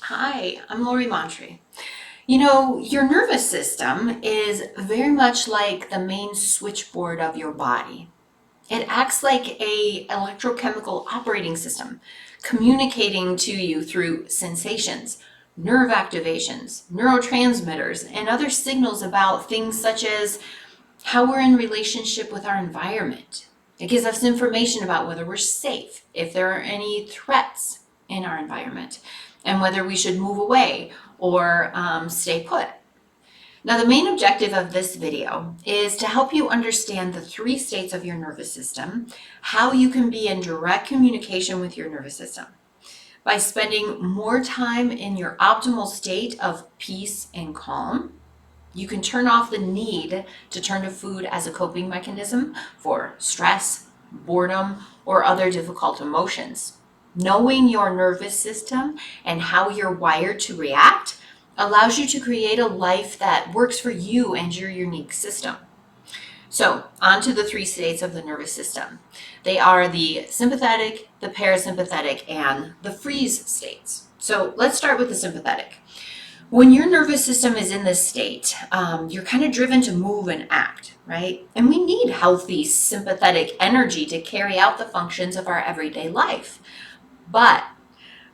Hi, I'm Lori Montre. Your nervous system is very much like the main switchboard of your body. It acts like a electrochemical operating system, communicating to you through sensations, nerve activations, neurotransmitters, and other signals about things such as how we're in relationship with our environment. It gives us information about whether we're safe, if there are any threats in our environment, and whether we should move away or stay put. Now, the main objective of this video is to help you understand the three states of your nervous system, how you can be in direct communication with your nervous system. By spending more time in your optimal state of peace and calm, you can turn off the need to turn to food as a coping mechanism for stress, boredom, or other difficult emotions. Knowing your nervous system and how you're wired to react allows you to create a life that works for you and your unique system. So, on to the three states of the nervous system. They are the sympathetic, the parasympathetic, and the freeze states. So, let's start with the sympathetic. When your nervous system is in this state, you're kind of driven to move and act, right? And we need healthy sympathetic energy to carry out the functions of our everyday life. But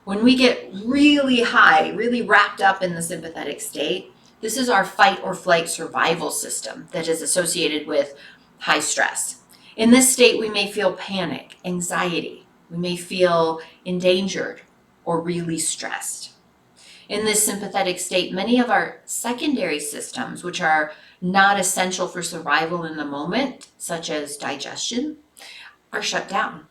when we get really high, really wrapped up in the sympathetic state, this is our fight or flight survival system that is associated with high stress. In this state, we may feel panic, anxiety. We may feel endangered or really stressed. In this sympathetic state, many of our secondary systems, which are not essential for survival in the moment, such as digestion, are shut down.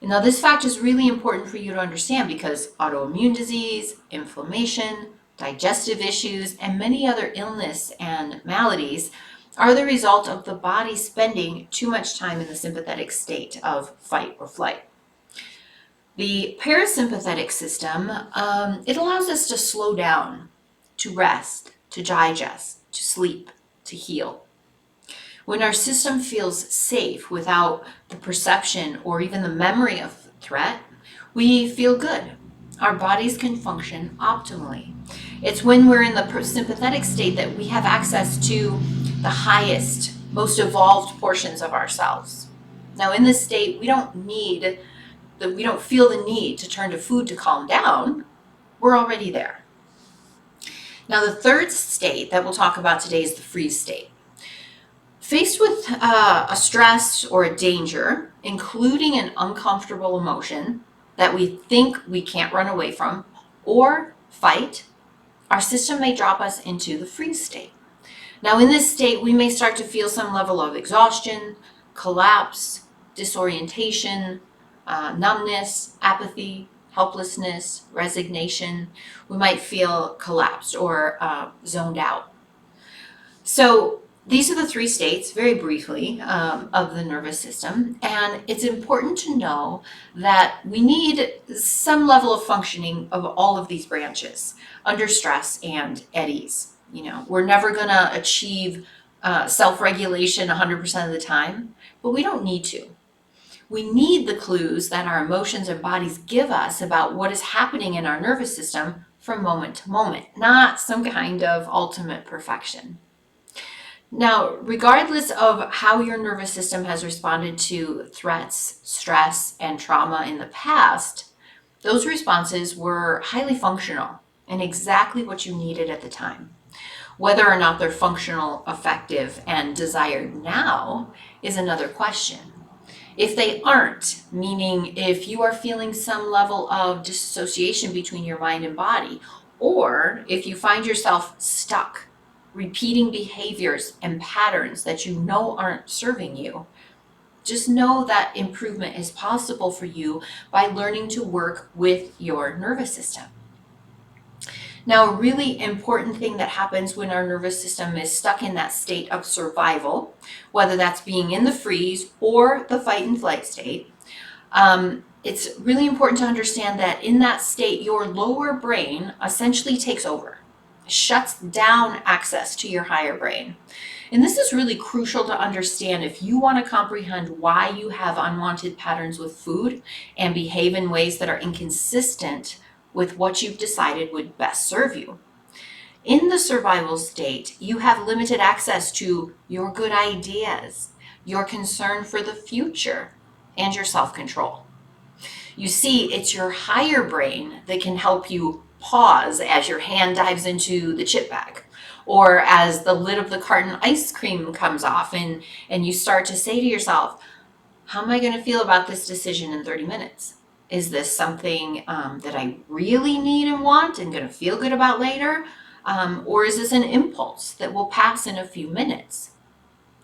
And now, this fact is really important for you to understand because autoimmune disease, inflammation, digestive issues, and many other illness and maladies are the result of the body spending too much time in the sympathetic state of fight or flight. The parasympathetic system, it allows us to slow down, to rest, to digest, to sleep, to heal. When our system feels safe without the perception or even the memory of threat, we feel good. Our bodies can function optimally. It's when we're in the sympathetic state that we have access to the highest, most evolved portions of ourselves. Now, in this state, we don't feel the need to turn to food to calm down. We're already there. Now, the third state that we'll talk about today is the freeze state. Faced with a stress or a danger, including an uncomfortable emotion that we think we can't run away from or fight, our system may drop us into the freeze state. Now, in this state, we may start to feel some level of exhaustion, collapse, disorientation, numbness, apathy, helplessness, resignation. We might feel collapsed or zoned out. So these are the three states, very briefly, of the nervous system. And it's important to know that we need some level of functioning of all of these branches under stress and at ease. We're never going to achieve self-regulation 100% of the time, but we don't need to. We need the clues that our emotions and bodies give us about what is happening in our nervous system from moment to moment, not some kind of ultimate perfection. Now, regardless of how your nervous system has responded to threats, stress, and trauma in the past, those responses were highly functional and exactly what you needed at the time. Whether or not they're functional, effective, and desired now is another question. If they aren't, meaning if you are feeling some level of dissociation between your mind and body, or if you find yourself stuck, repeating behaviors and patterns that you know aren't serving you, just know that improvement is possible for you by learning to work with your nervous system. Now, a really important thing that happens when our nervous system is stuck in that state of survival, whether that's being in the freeze or the fight and flight state, it's really important to understand that in that state, your lower brain essentially takes over, shuts down access to your higher brain. And this is really crucial to understand if you want to comprehend why you have unwanted patterns with food and behave in ways that are inconsistent with what you've decided would best serve you. In the survival state, you have limited access to your good ideas, your concern for the future, and your self-control. You see, it's your higher brain that can help you pause as your hand dives into the chip bag, or as the lid of the carton ice cream comes off and you start to say to yourself, how am I going to feel about this decision in 30 minutes? Is this something that I really need and want and going to feel good about later? Or is this an impulse that will pass in a few minutes?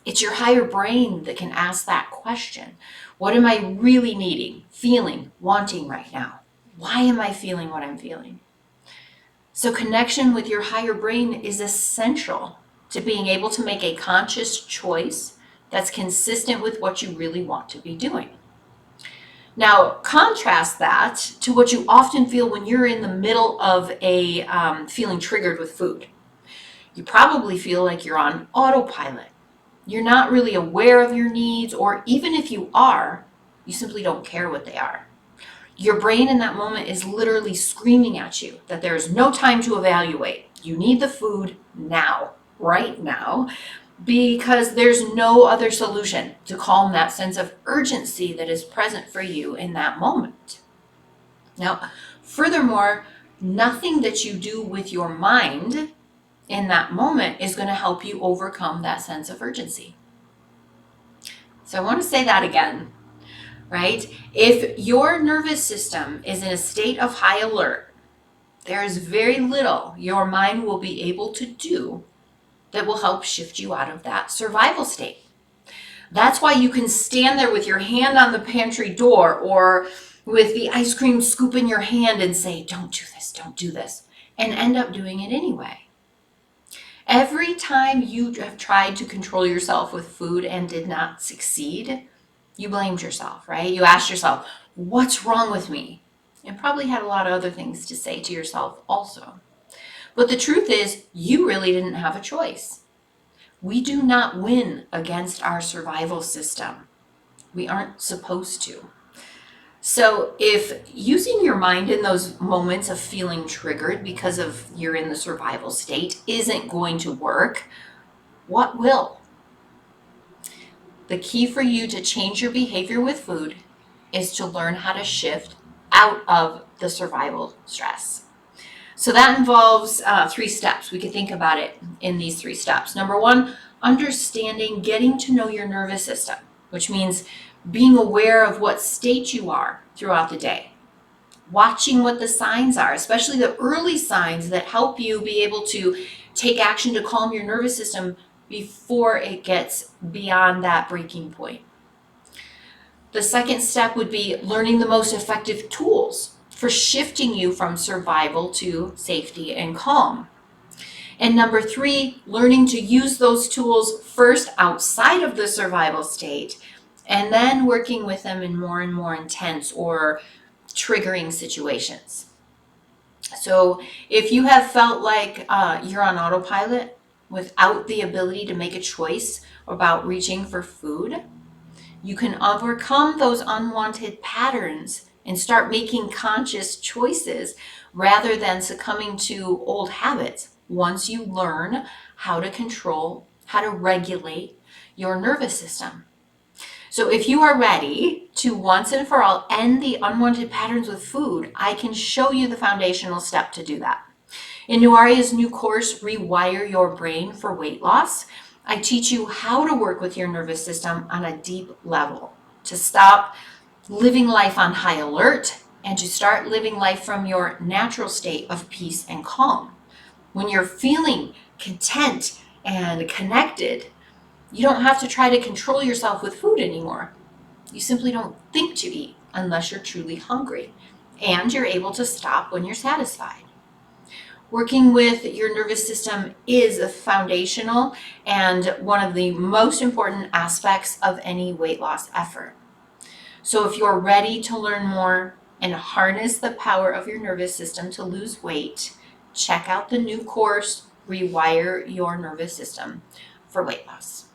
It's your higher brain that can ask that question. What am I really needing, feeling, wanting right now? Why am I feeling what I'm feeling? So connection with your higher brain is essential to being able to make a conscious choice that's consistent with what you really want to be doing. Now, contrast that to what you often feel when you're in the middle of a feeling triggered with food. You probably feel like you're on autopilot. You're not really aware of your needs, or even if you are, you simply don't care what they are. Your brain in that moment is literally screaming at you that there's no time to evaluate. You need the food now, right now, because there's no other solution to calm that sense of urgency that is present for you in that moment. Now, furthermore, nothing that you do with your mind in that moment is going to help you overcome that sense of urgency. So I want to say that again, right? If your nervous system is in a state of high alert, there is very little your mind will be able to do that will help shift you out of that survival state. That's why you can stand there with your hand on the pantry door or with the ice cream scoop in your hand and say, don't do this, and end up doing it anyway. Every time you have tried to control yourself with food and did not succeed, you blamed yourself, right? You asked yourself, what's wrong with me? And probably had a lot of other things to say to yourself also. But the truth is, you really didn't have a choice. We do not win against our survival system. We aren't supposed to. So if using your mind in those moments of feeling triggered because of you're in the survival state isn't going to work, what will? The key for you to change your behavior with food is to learn how to shift out of the survival stress. So that involves 3 steps. We could think about it in these 3 steps. Number 1, understanding, getting to know your nervous system, which means being aware of what state you are throughout the day. Watching what the signs are, especially the early signs that help you be able to take action to calm your nervous system before it gets beyond that breaking point. The second step would be learning the most effective tools for shifting you from survival to safety and calm. And number 3, learning to use those tools first outside of the survival state, and then working with them in more and more intense or triggering situations. So if you have felt like you're on autopilot without the ability to make a choice about reaching for food, you can overcome those unwanted patterns and start making conscious choices rather than succumbing to old habits once you learn how to control, how to regulate your nervous system. So if you are ready to once and for all end the unwanted patterns with food, I can show you the foundational step to do that. In Nuaria's new course, Rewire Your Brain for Weight Loss, I teach you how to work with your nervous system on a deep level, to stop living life on high alert and to start living life from your natural state of peace and calm. When you're feeling content and connected, you don't have to try to control yourself with food anymore. You simply don't think to eat unless you're truly hungry, and you're able to stop when you're satisfied. Working with your nervous system is a foundational and one of the most important aspects of any weight loss effort. So if you're ready to learn more and harness the power of your nervous system to lose weight, check out the new course, Rewire Your Nervous System for Weight Loss.